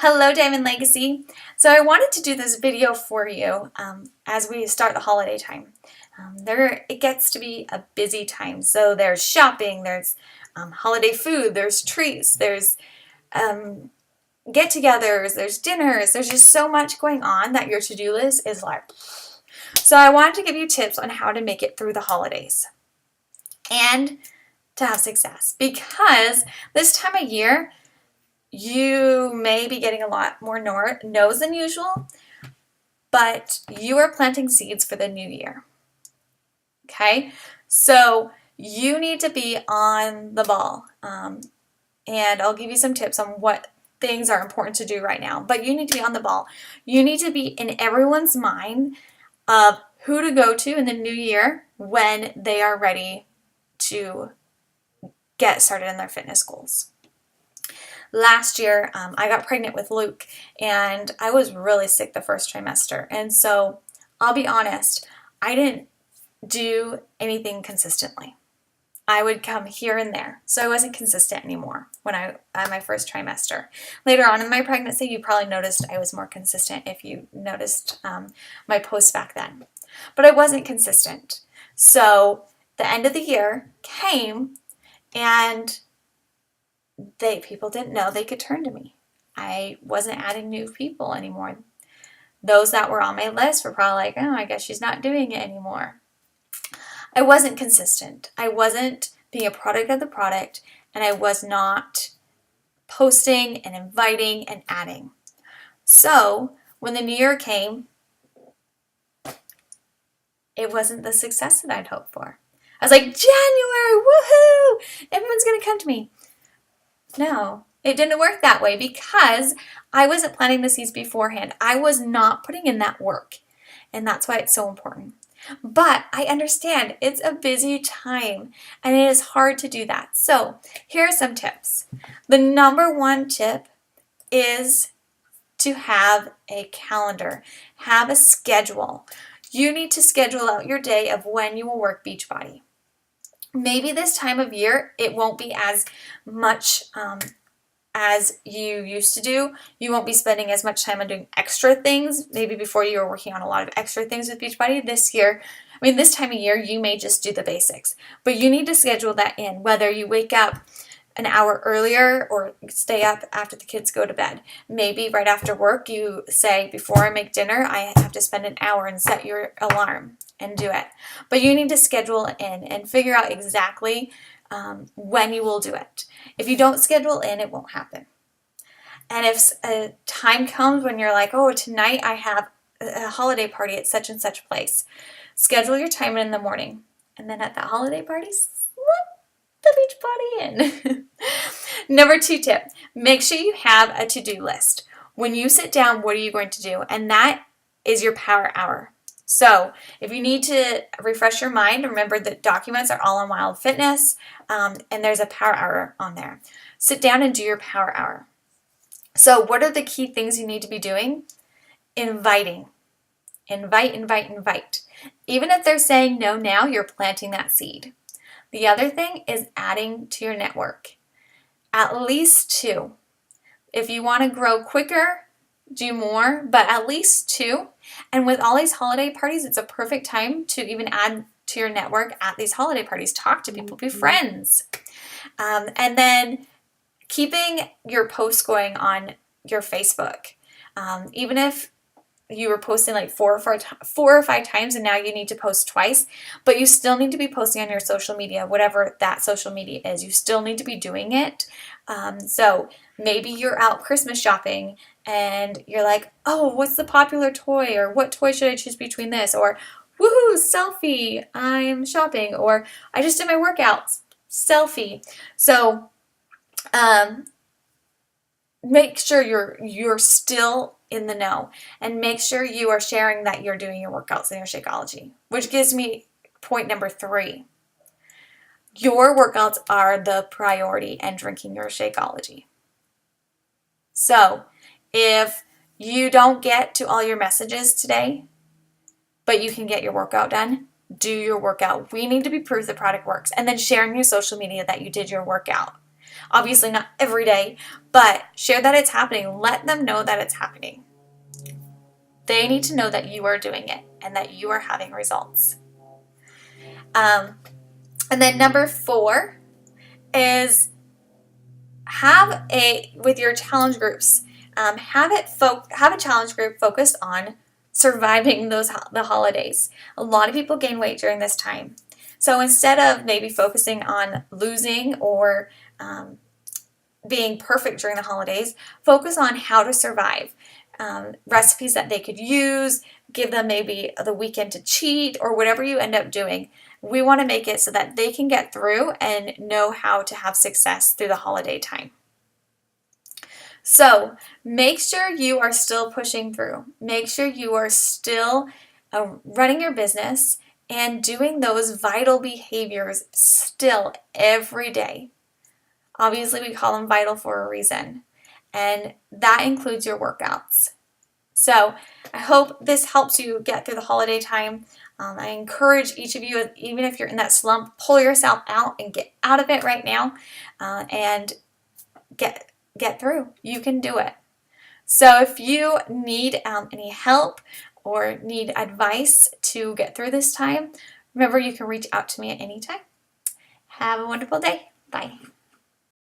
Hello, Diamond Legacy. So I wanted to do this video for you as we start the holiday time. It gets to be a busy time. So there's shopping, there's holiday food, there's treats, there's get-togethers, there's dinners. There's just so much going on that your to-do list is like. So I wanted to give you tips on how to make it through the holidays and to have success, because this time of year you may be getting a lot more no's than usual, but you are planting seeds for the new year. Okay, so you need to be on the ball, and I'll give you some tips on what things are important to do right now, but you need to be on the ball. You need to be in everyone's mind of who to go to in the new year when they are ready to get started in their fitness goals. Last year, I got pregnant with Luke, and I was really sick the first trimester. And so I'll be honest, I didn't do anything consistently. I would come here and there. So I wasn't consistent anymore my first trimester. Later on in my pregnancy, you probably noticed I was more consistent if you noticed my posts back then. But I wasn't consistent. So the end of the year came, and people didn't know they could turn to me. I wasn't adding new people anymore. Those that were on my list were probably like, oh, I guess she's not doing it anymore. I wasn't consistent. I wasn't being a product of the product, and I was not posting and inviting and adding. So when the new year came, it wasn't the success that I'd hoped for. I was like, January, woohoo! Everyone's going to come to me. No, it didn't work that way because I wasn't planting the seeds beforehand. I was not putting in that work, and that's why it's so important. But I understand it's a busy time, and it is hard to do that. So here are some tips. The number one tip is to have a calendar, have a schedule. You need to schedule out your day of when you will work Beachbody. Maybe this time of year, it won't be as much as you used to do. You won't be spending as much time on doing extra things. Maybe before you were working on a lot of extra things with Beachbody. This time of year, you may just do the basics. But you need to schedule that in, whether you wake up an hour earlier or stay up after the kids go to bed. Maybe right after work, you say, before I make dinner, I have to spend an hour and set your alarm and do it. But you need to schedule it in and figure out exactly when you will do it. If you don't schedule in, it won't happen. And if a time comes when you're like, oh, tonight I have a holiday party at such and such place, schedule your time in the morning. And then at that holiday party, slip the Beachbody in. Number 2 tip, make sure you have a to-do list. When you sit down, what are you going to do? And that is your power hour. So if you need to refresh your mind, remember that documents are all on Wild Fitness, and there's a power hour on there. Sit down and do your power hour. So what are the key things you need to be doing? Inviting. Invite, invite, invite. Even if they're saying no now, you're planting that seed. The other thing is adding to your network. At least 2. If you want to grow quicker, do more, but at least 2. And with all these holiday parties, it's a perfect time to even add to your network at these holiday parties. Talk to people, be friends. And then keeping your posts going on your Facebook. Even if you were posting like 4 or 5 times and now you need to post twice, but you still need to be posting on your social media, whatever that social media is. You still need to be doing it. So maybe you're out Christmas shopping and you're like, oh, what's the popular toy? Or what toy should I choose between this? Or woohoo, selfie, I'm shopping. Or I just did my workouts, selfie. So make sure you're still in the know, and make sure you are sharing that you're doing your workouts in your Shakeology, which gives me point number 3. Your workouts are the priority and drinking your Shakeology. So if you don't get to all your messages today, but you can get your workout done, do your workout. We need to be proof the product works. And then sharing your social media that you did your workout. Obviously not every day, but share that it's happening. Let them know that it's happening. They need to know that you are doing it and that you are having results. And then number 4 is with your challenge groups, have a challenge group focused on surviving the holidays. A lot of people gain weight during this time. So instead of maybe focusing on losing or being perfect during the holidays, focus on how to survive. Recipes that they could use, give them maybe the weekend to cheat or whatever you end up doing. We want to make it so that they can get through and know how to have success through the holiday time. So make sure you are still pushing through. Make sure you are still running your business and doing those vital behaviors still every day. Obviously, we call them vital for a reason, and that includes your workouts. So I hope this helps you get through the holiday time. I encourage each of you, even if you're in that slump, pull yourself out and get out of it right now and get through. You can do it. So if you need any help or need advice to get through this time, remember you can reach out to me at any time. Have a wonderful day. Bye.